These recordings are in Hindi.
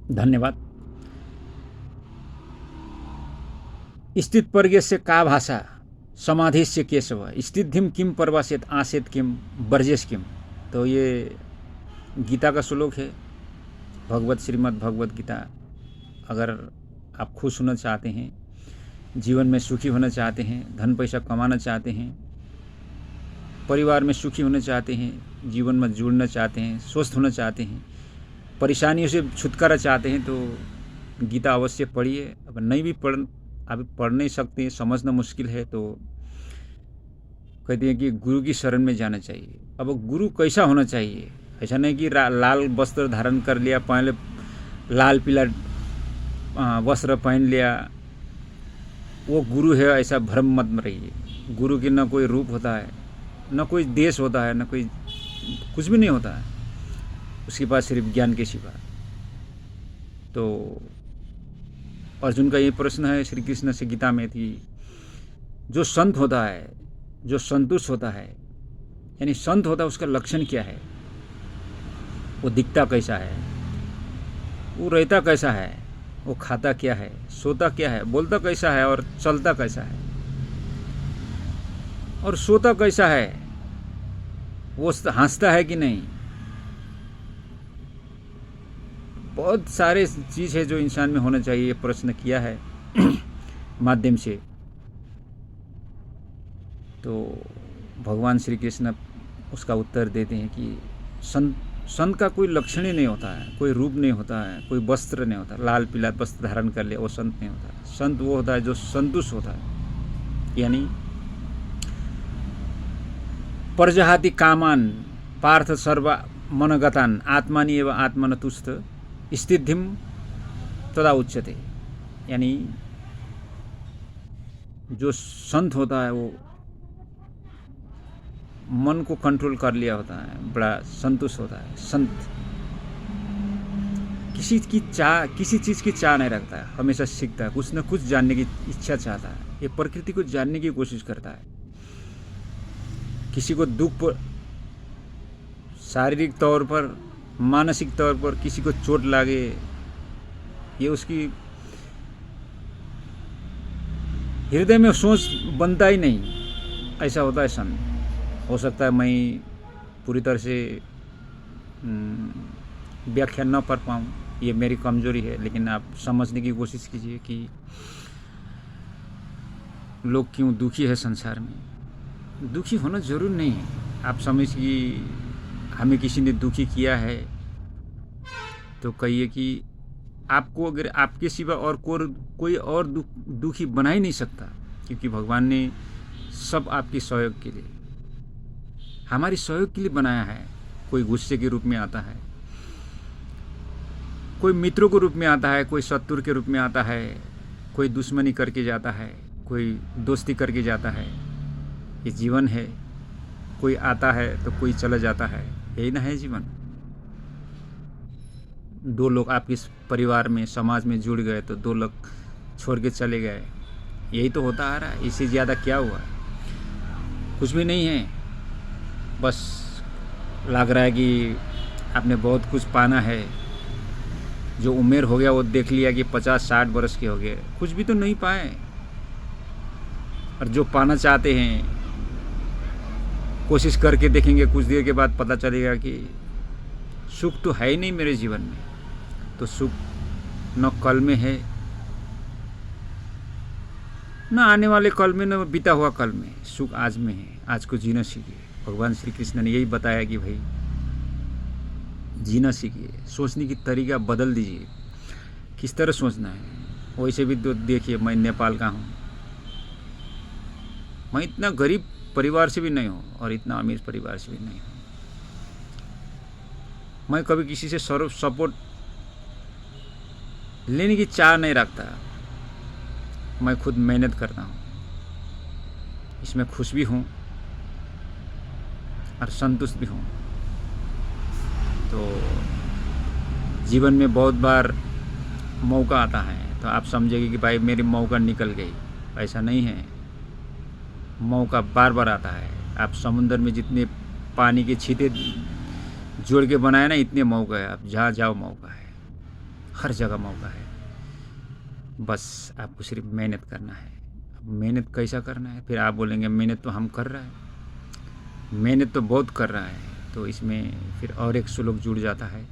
धन्यवाद। स्थितप्रज्ञस्य का भाषा समाधिस्य केशव स्थितिम किम प्रवासित आसेत किम वर्जेश किम। तो ये गीता का श्लोक है, भगवत श्रीमद् भगवत गीता। अगर आप खुश होना चाहते हैं, जीवन में सुखी होना चाहते हैं, धन पैसा कमाना चाहते हैं, परिवार में सुखी होना चाहते हैं, जीवन में जुड़ना चाहते हैं, स्वस्थ होना चाहते हैं, परेशानियों से छुटकारा चाहते हैं, तो गीता अवश्य पढ़िए। अब नहीं भी अभी पढ़ नहीं सकते हैं, समझना मुश्किल है, तो कहते हैं कि गुरु की शरण में जाना चाहिए। अब गुरु कैसा होना चाहिए? ऐसा नहीं कि लाल वस्त्र धारण कर लिया, पहले लाल पीला वस्त्र पहन लिया, वो गुरु है, ऐसा भ्रम मत रहिए। गुरु की न कोई रूप होता है, न कोई देश होता है, न कोई कुछ भी नहीं होता है उसके पास सिर्फ ज्ञान के सिवा। तो अर्जुन का ये प्रश्न है श्री कृष्ण से गीता में थी, जो संत होता है, जो संतुष्ट होता है, यानी संत होता है, उसका लक्षण क्या है? वो दिखता कैसा है, वो रहता कैसा है, वो खाता क्या है, सोता क्या है, बोलता कैसा है और चलता कैसा है, और सोता कैसा है, वो हंसता है कि नहीं। बहुत सारे चीज़ है जो इंसान में होना चाहिए। प्रश्न किया है माध्यम से, तो भगवान श्री कृष्ण उसका उत्तर देते हैं कि संत का कोई लक्षण ही नहीं होता है, कोई रूप नहीं होता है, कोई वस्त्र नहीं होता। लाल पीला वस्त्र धारण कर ले वो संत नहीं होता। संत वो होता है जो संतुष्ट होता है, यानी परजहाति कामान पार्थ सर्व मनगतान आत्मानि एवं आत्मन तुष्ट स्थितिम तदा उच्यते। यानी जो संत होता है वो मन को कंट्रोल कर लिया होता है, बड़ा संतुष्ट होता है। संत किसी चीज़ की चाह नहीं रखता है, हमेशा सीखता है, कुछ न कुछ जानने की इच्छा चाहता है, ये प्रकृति को जानने की कोशिश करता है। किसी को दुख पर शारीरिक तौर पर, मानसिक तौर पर किसी को चोट लागे, ये उसकी हृदय में सोच बनता ही नहीं, ऐसा होता है संत। हो सकता है मैं पूरी तरह से व्याख्या न कर पाऊँ, ये मेरी कमजोरी है, लेकिन आप समझने की कोशिश कीजिए कि लोग क्यों दुखी है संसार में। दुखी होना जरूर नहीं है। आप समझिए हमें किसी ने दुखी किया है तो कहिए कि आपको अगर आपके सिवा और कोई और दुखी बना ही नहीं सकता, क्योंकि भगवान ने सब आपके सहयोग के लिए, हमारे सहयोग के लिए बनाया है। कोई गुस्से के रूप में आता है, कोई मित्रों के रूप में आता है, कोई शत्रु के रूप में आता है, कोई दुश्मनी करके जाता है, कोई दोस्ती करके जाता है। ये जीवन है, कोई आता है तो कोई चला जाता है, यही ना है जीवन। दो लोग आपके परिवार में, समाज में जुड़ गए तो दो लोग छोड़ के चले गए, यही तो होता आ रहा है। इससे ज़्यादा क्या हुआ? कुछ भी नहीं है। बस लग रहा है कि आपने बहुत कुछ पाना है, जो उम्र हो गया वो देख लिया कि 50-60 बरस के हो गए, कुछ भी तो नहीं पाए। और जो पाना चाहते हैं कोशिश करके देखेंगे, कुछ देर के बाद पता चलेगा कि सुख तो है ही नहीं मेरे जीवन में। तो सुख न कल में है, न आने वाले कल में, न बीता हुआ कल में। सुख आज में है, आज को जीना सीखिए। भगवान श्री कृष्ण ने यही बताया कि भाई जीना सीखिए, सोचने की तरीका बदल दीजिए। किस तरह सोचना है वैसे भी तो देखिए, मैं नेपाल का हूँ, मैं इतना गरीब परिवार से भी नहीं हूँ और इतना अमीर परिवार से भी नहीं हूँ। मैं कभी किसी से सपोर्ट लेने की चाह नहीं रखता। मैं खुद मेहनत करता हूँ, इसमें खुश भी हूँ और संतुष्ट भी हूँ। तो जीवन में बहुत बार मौका आता है तो आप समझेंगे कि भाई मेरी मौका निकल गई। ऐसा नहीं है, मौका बार बार आता है। आप समुद्र में जितने पानी के छींटे जोड़ के बनाए ना, इतने मौका है, आप जहाँ जाओ मौका है। हर जगह मौका है, बस आपको सिर्फ मेहनत करना है। अब मेहनत कैसा करना है? फिर आप बोलेंगे मेहनत तो हम कर रहा है, मेहनत तो बहुत कर रहा है। तो इसमें फिर और एक श्लोक जुड़ जाता है,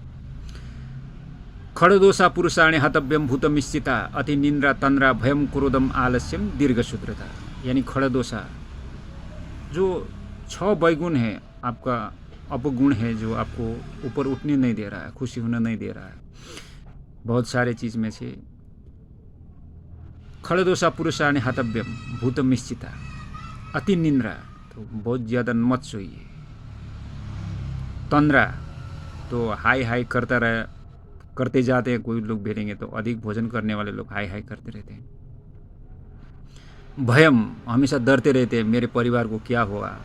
खड़दोषा पुरुषाणे हतव्यम भूतमिश्चिता अति निंद्रा तंद्रा भयम क्रोधम आलस्यम दीर्घशूद्रता। यानी खड़दोषा जो 6 वैगुण है, आपका अपगुण है, जो आपको ऊपर उठने नहीं दे रहा है, खुशी होने नहीं दे रहा है, बहुत सारे चीज़ में से खड़दोषा पुरुषाणे हतव्यम भूतमिश्चिता अति निंद्रा, तो बहुत ज़्यादा मत सोइए। तंद्रा तो हाई हाई करते जाते हैं, कोई लोग भेटेंगे तो अधिक भोजन करने वाले लोग हाई हाई करते रहते हैं। भयम, हमेशा डरते रहते हैं मेरे परिवार को क्या होगा,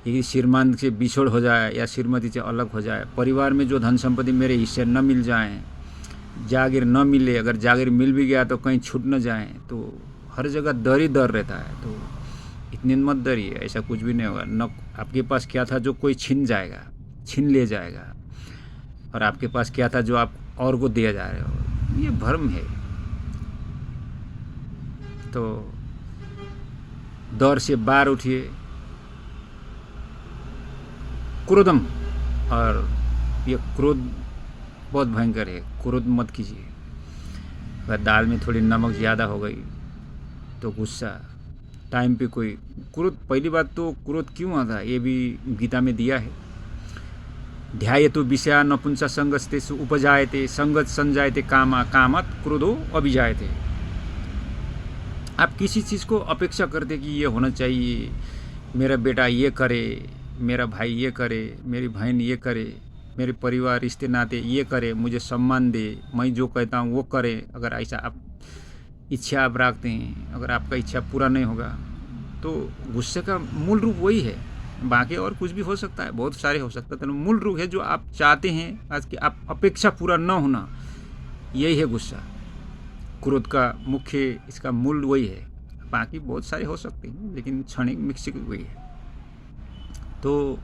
यदि श्रीमान से बिछोड़ हो जाए या श्रीमती से अलग हो जाए, परिवार में जो धन संपत्ति मेरे हिस्से न मिल जाएं, जागीर न मिले, अगर जागीर मिल भी गया तो कहीं छूट न जाए, तो हर जगह डर ही डर रहता है। तो इतने मत डरिए, ऐसा कुछ भी नहीं होगा। न आपके पास क्या था जो कोई छीन जाएगा, छीन ले जाएगा, और आपके पास क्या था जो आप और को दिया जा रहे हो, ये भ्रम है। तो डर से बाहर उठिए। क्रोधम, और ये क्रोध बहुत भयंकर है, क्रोध मत कीजिए। अगर दाल में थोड़ी नमक ज़्यादा हो गई तो गुस्सा, टाइम पे कोई क्रोध, पहली बात तो क्रोध क्यों आता है ये भी गीता में दिया है। ध्यायतु विषया नपुंसा संगस्तेषु उपजायते संगत संजायते कामा कामत क्रोधो अभिजायते। आप किसी चीज़ को अपेक्षा करते कि ये होना चाहिए, मेरा बेटा ये करे, मेरा भाई ये करे, मेरी बहन ये करे, मेरे परिवार रिश्ते नाते ये करे, मुझे सम्मान दे, मैं जो कहता हूँ वो करे। अगर ऐसा आप इच्छा आप रखते हैं, अगर आपका इच्छा पूरा नहीं होगा तो गुस्से का मूल रूप वही है। बाकी और कुछ भी हो सकता है, बहुत सारे हो सकता है, तो मूल रूप है जो आप चाहते हैं आज की आप अपेक्षा पूरा न होना, यही है गुस्सा। क्रोध का मुख्य इसका मूल वही है। बाकी बहुत सारे हो सकते हैं लेकिन क्षणिक मिक्सिक वही है। तो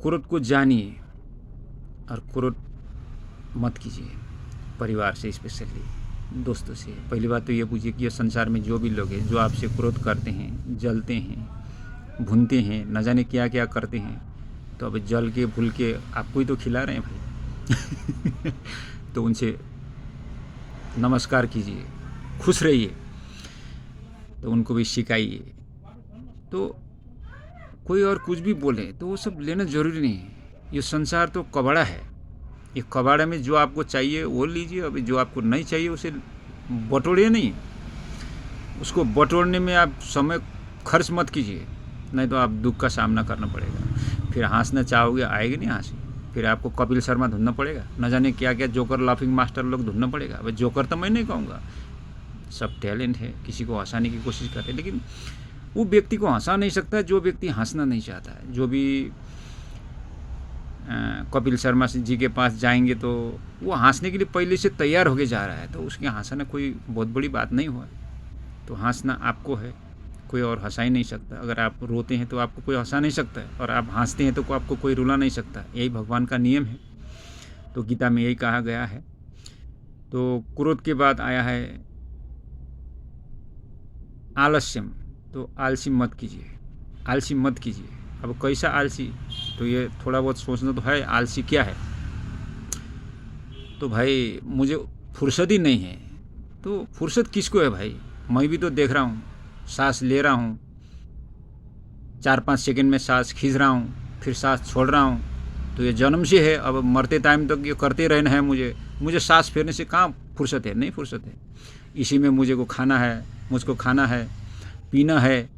क्रोध को जानिए और क्रोध मत कीजिए, परिवार से, स्पेशली दोस्तों से। पहली बात तो ये पूछिए कि ये संसार में जो भी लोग हैं जो आपसे क्रोध करते हैं, जलते हैं, भूनते हैं, न जाने क्या क्या करते हैं, तो अब जल के भूल के आपको ही तो खिला रहे हैं भाई तो उनसे नमस्कार कीजिए, खुश रहिए, तो उनको भी सिखाइए। तो कोई और कुछ भी बोले तो वो सब लेना ज़रूरी नहीं है। ये संसार तो कबाड़ा है, ये कबाड़ा में जो आपको चाहिए वो लीजिए, अभी जो आपको नहीं चाहिए उसे बटोरिए नहीं। उसको बटोरने में आप समय खर्च मत कीजिए, नहीं तो आप दुख का सामना करना पड़ेगा। फिर हंसना चाहोगे, आएगी नहीं हंसी, फिर आपको कपिल शर्मा ढूंढना पड़ेगा, न जाने क्या क्या जोकर लाफिंग मास्टर लोग ढूंढना पड़ेगा। अब जोकर तो मैं नहीं कहूँगा, सब टैलेंट है, किसी को हंसाने की कोशिश करते हैं, लेकिन वो व्यक्ति को हंसा नहीं सकता जो व्यक्ति हंसना नहीं चाहता है। जो भी कपिल शर्मा जी के पास जाएंगे तो वो हंसने के लिए पहले से तैयार होके जा रहा है, तो उसके हंसाना कोई बहुत बड़ी बात नहीं हुआ। तो हंसना आपको है, कोई और हंसा ही नहीं सकता। अगर आप रोते हैं तो आपको कोई हंसा नहीं सकता है, और आप हंसते हैं तो आपको कोई रुला नहीं सकता। यही भगवान का नियम है, तो गीता में यही कहा गया है। तो क्रोध के बाद आया है आलस्यम, तो आलसी मत कीजिए, आलसी मत कीजिए। अब कैसा आलसी, तो ये थोड़ा बहुत सोचना तो है, आलसी क्या है। तो भाई मुझे फुर्सत ही नहीं है, तो फुर्सत किसको है भाई? मैं भी तो देख रहा हूँ, सांस ले रहा हूँ, 4-5 सेकंड में सांस खींच रहा हूँ, फिर सांस छोड़ रहा हूँ, तो ये जन्म से है। अब मरते टाइम तक ये करते रहना है मुझे सांस फेरने से कहाँ फुर्सत है? नहीं फुर्सत है। इसी में मुझको खाना है, पीना है,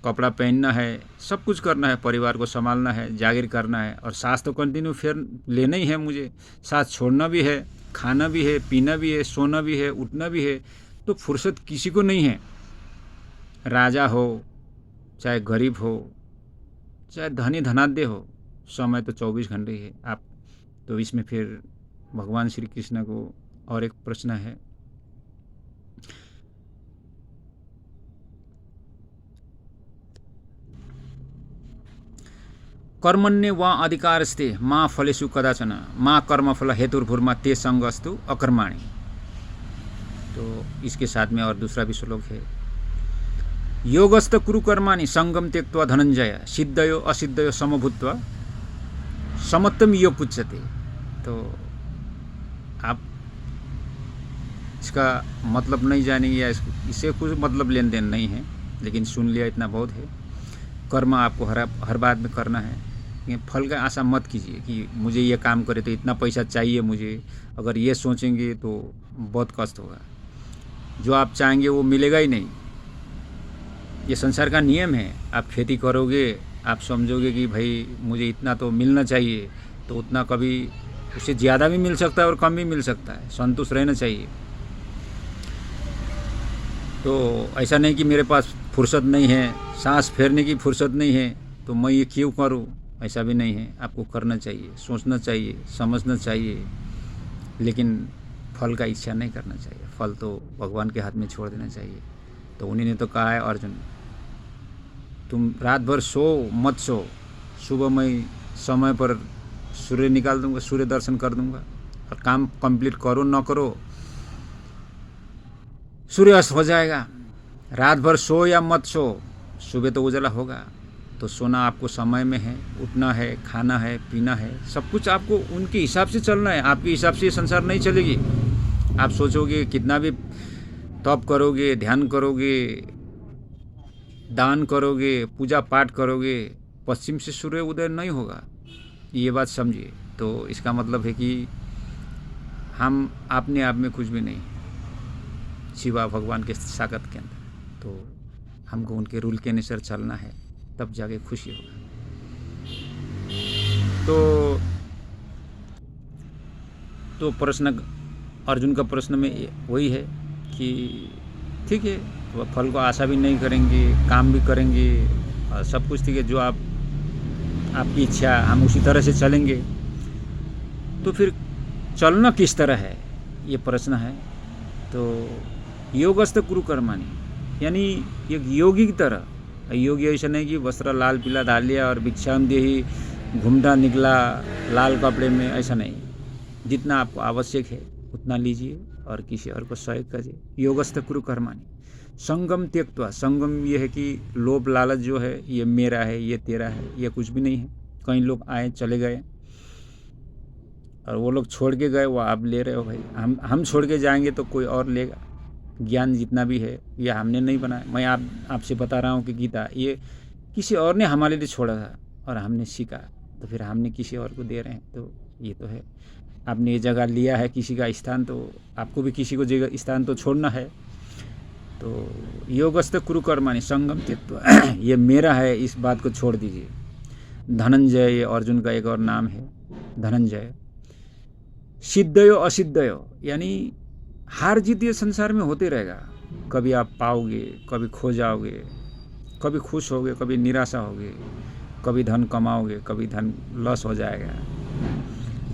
कपड़ा पहनना है, सब कुछ करना है, परिवार को संभालना है, जागीर करना है, और सांस तो कंटिन्यू फिर लेना ही है मुझे, सांस छोड़ना भी है, खाना भी है, पीना भी है, सोना भी है, उठना भी है। तो फुर्सत किसी को नहीं है, राजा हो चाहे गरीब हो चाहे धनी धनाढ्य हो, समय तो 24 घंटे है। आप तो इसमें फिर भगवान श्री कृष्ण को और एक प्रश्न है, कर्मण्य वा अधिकारस्ते मा फलेषु कदाचन मा कर्मफल हेतुर्भुर्मा ते संगस्तु अकर्माणि। तो इसके साथ में और दूसरा भी श्लोक है, योगस्त कुरु कर्माणि संगम त्यक्त्वा धनंजय सिद्धयो असिद्धयो समभूत्वा समत्तम योग उच्यते। तो आप इसका मतलब नहीं जानेंगे या इससे कुछ मतलब लेन देन नहीं है, लेकिन सुन लिया इतना बहुत है। कर्म आपको हर बात में करना है। ये फल का आशा मत कीजिए कि मुझे ये काम करे तो इतना पैसा चाहिए मुझे, अगर ये सोचेंगे तो बहुत कष्ट होगा। जो आप चाहेंगे वो मिलेगा ही नहीं। ये संसार का नियम है। आप खेती करोगे, आप समझोगे कि भाई मुझे इतना तो मिलना चाहिए, तो उतना कभी उससे ज़्यादा भी मिल सकता है और कम भी मिल सकता है। संतुष्ट रहना चाहिए। तो ऐसा नहीं कि मेरे पास फुर्सत नहीं है, सांस फेरने की फुर्सत नहीं है तो मैं ये क्यों करूं, ऐसा भी नहीं है। आपको करना चाहिए, सोचना चाहिए, समझना चाहिए, लेकिन फल का इच्छा नहीं करना चाहिए। फल तो भगवान के हाथ में छोड़ देना चाहिए। तो उन्हीं ने तो कहा है, अर्जुन तुम रात भर सो मत सो, सुबह मैं समय पर सूर्य निकाल दूंगा, सूर्य दर्शन कर दूंगा, और काम कंप्लीट करो न करो सूर्य अस्त हो जाएगा। रात भर सो या मत सो, सुबह तो उजाला होगा। तो सोना आपको समय में है, उठना है, खाना है, पीना है, सब कुछ आपको उनके हिसाब से चलना है। आपके हिसाब से ये संसार नहीं चलेगी। आप सोचोगे कितना भी तप करोगे, ध्यान करोगे, दान करोगे, पूजा पाठ करोगे, पश्चिम से सूर्य उदय नहीं होगा। ये बात समझिए। तो इसका मतलब है कि हम अपने आप में कुछ भी नहीं, शिवा भगवान के साकत के अंदर। तो हमको उनके रूल के अनुसार चलना है, तब जाके खुशी होगा। तो प्रश्न अर्जुन का प्रश्न में वही है कि ठीक है, फल को आशा भी नहीं करेंगे, काम भी करेंगे, और सब कुछ ठीक है, जो आपकी इच्छा, हम उसी तरह से चलेंगे। तो फिर चलना किस तरह है, ये प्रश्न है। तो योगस्थ कुरु कर्माणि, यानी एक योगी की तरह। योगी ऐसा नहीं कि वस्त्र लाल पीला डाल लिया और भिक्षाम दे ही घूमता निकला लाल कपड़े में, ऐसा नहीं। जितना आपको आवश्यक है उतना लीजिए और किसी और को सहयोग करिए। योगस्थ कुरु कर्माणि संगम त्यक्त्वा, संगम ये है कि लोभ लालच जो है, ये मेरा है, ये तेरा है, ये कुछ भी नहीं है। कई लोग आए चले गए और वो लोग छोड़ के गए, वो आप ले रहे हो। भाई हम छोड़ के जाएंगे तो कोई और लेगा। ज्ञान जितना भी है ये हमने नहीं बनाया। मैं आपसे बता रहा हूँ कि गीता ये किसी और ने हमारे लिए छोड़ा था और हमने सीखा, तो फिर हमने किसी और को दे रहे हैं। तो ये तो है, आपने ये जगह लिया है किसी का स्थान, तो आपको भी किसी को जगह स्थान तो छोड़ना है। तो योगस्थ कुरु कर्माणि संगम त्यक्त्वा, ये मेरा है, इस बात को छोड़ दीजिए। धनंजय, ये अर्जुन का एक और नाम है, धनंजय। सिद्धयो असिद्धयो, यानी हार जीत ये संसार में होते रहेगा। कभी आप पाओगे, कभी खो जाओगे, कभी खुश होगे, कभी निराशा होगे, कभी धन कमाओगे, कभी धन लॉस हो जाएगा।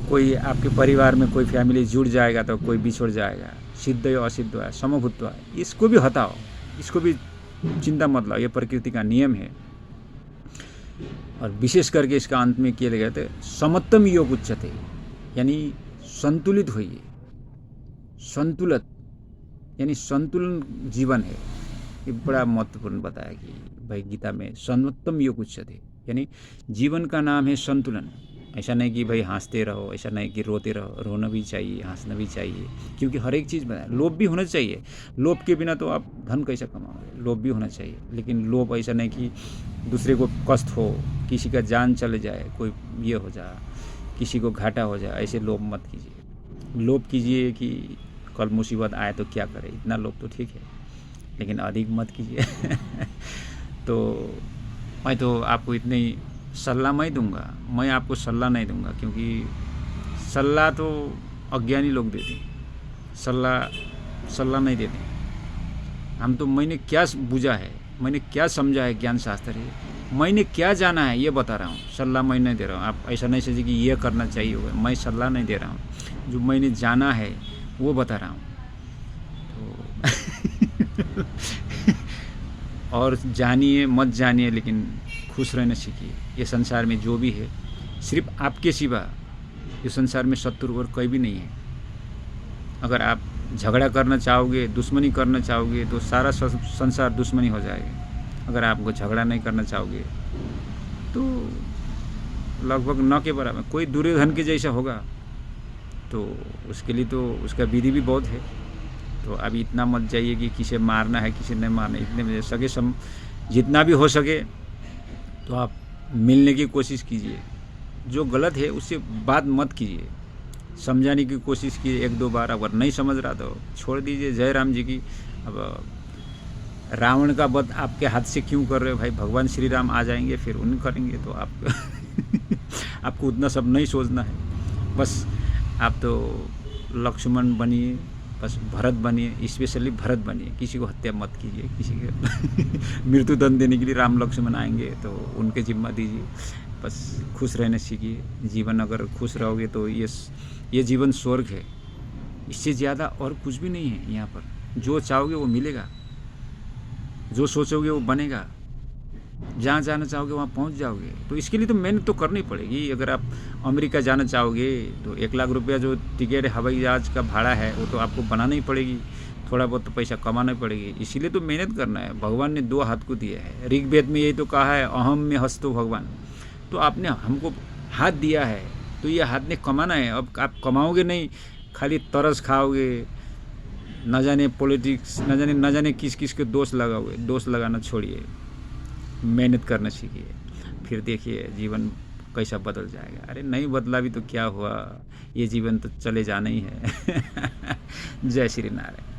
कोई आपके परिवार में कोई फैमिली जुड़ जाएगा तो कोई बिछुड़ जाएगा। सिद्धयो असिद्धयो समभूत्वा, इसको भी हटाओ, इसको भी चिंता मत लाओ, ये प्रकृति का नियम है। और विशेष करके इसका अंत में किए गए थे समत्तम योग उच्यते, यानी संतुलित होइए। संतुलित यानी संतुलन जीवन है। ये बड़ा महत्वपूर्ण बताया कि भाई गीता में समत्तम योग उच्यते, यानी जीवन का नाम है संतुलन। ऐसा नहीं कि भाई हंसते रहो, ऐसा नहीं कि रोते रहो। रोना भी चाहिए, हंसना भी चाहिए, क्योंकि हर एक चीज़ बनाए। लोभ भी होना चाहिए, लोभ के बिना तो आप धन कैसे कमाओगे। लोभ भी होना चाहिए, लेकिन लोभ ऐसा नहीं कि दूसरे को कष्ट हो, किसी का जान चले जाए, कोई ये हो जाए, किसी को घाटा हो जाए, ऐसे लोभ मत कीजिए। लोभ कीजिए कि कल मुसीबत आए तो क्या करे, इतना लोभ तो ठीक है, लेकिन अधिक मत कीजिए। तो मैं तो आपको इतनी सलाह मैं दूंगा, मैं आपको सलाह नहीं दूंगा, क्योंकि सलाह तो अज्ञानी लोग देते हैं, सलाह नहीं देते। हम तो मैंने क्या बुझा है, मैंने क्या समझा है, ज्ञान शास्त्र है, मैंने क्या जाना है ये बता रहा हूँ। सलाह मैं नहीं दे रहा हूँ। आप ऐसा नहीं सोचिए कि ये करना चाहिए होगा, मैं सलाह नहीं दे रहा हूँ। जो मैंने जाना है वो बता रहा हूँ। तो और जानिए मत जानिए, लेकिन खुश रहना सीखिए। ये संसार में जो भी है सिर्फ आपके सिवा इस संसार में शत्रु और कोई भी नहीं है। अगर आप झगड़ा करना चाहोगे, दुश्मनी करना चाहोगे तो सारा संसार दुश्मनी हो जाएगा। अगर आपको झगड़ा नहीं करना चाहोगे तो लगभग न के बराबर कोई दुर्योधन के जैसा होगा। तो उसके लिए तो उसका विधि भी बहुत है। तो अभी इतना मत जाइए कि किसे मारना है किसे नहीं मारना। इतने में सके जितना भी हो सके तो आप मिलने की कोशिश कीजिए। जो गलत है उससे बात मत कीजिए, समझाने की कोशिश कीजिए 1-2 बार। अगर नहीं समझ रहा तो छोड़ दीजिए। जय राम जी की। अब रावण का वध आपके हाथ से क्यों कर रहे हो भाई? भगवान श्री राम आ जाएंगे फिर उन करेंगे। तो आप आपको उतना सब नहीं सोचना है। बस आप तो लक्ष्मण बनिए, बस भरत बनिए, स्पेशली भरत बनिए। किसी को हत्या मत कीजिए, किसी के मृत्यु दंड देने के लिए राम लक्ष्मण आएंगे तो उनके जिम्मा दीजिए। बस खुश रहने सीखिए। जीवन अगर खुश रहोगे तो ये जीवन स्वर्ग है। इससे ज़्यादा और कुछ भी नहीं है यहाँ पर। जो चाहोगे वो मिलेगा, जो सोचोगे वो बनेगा, जहाँ जाना चाहोगे वहाँ पहुँच जाओगे। तो इसके लिए तो मेहनत तो करनी पड़ेगी। अगर आप अमेरिका जाना चाहोगे तो 1 लाख रुपया जो टिकट हवाई जहाज का भाड़ा है वो तो आपको बनाना ही पड़ेगी। थोड़ा बहुत तो पैसा कमाना पड़ेगी। इसीलिए तो मेहनत करना है। भगवान ने 2 हाथ को दिया है। ऋग्वेद में यही तो कहा है, अहम में हस्तो भगवान। तो आपने हमको हाथ दिया है तो ये हाथ ने कमाना है। अब आप कमाओगे नहीं, खाली तरस खाओगे, न जाने पॉलिटिक्स, न जाने किस किस के दोष लगाओगे। दोष लगाना छोड़िए, मेहनत करना सीखिए। फिर देखिए जीवन कैसा बदल जाएगा। अरे नहीं बदला भी तो क्या हुआ, ये जीवन तो चले जाना ही है। जय श्री नारायण।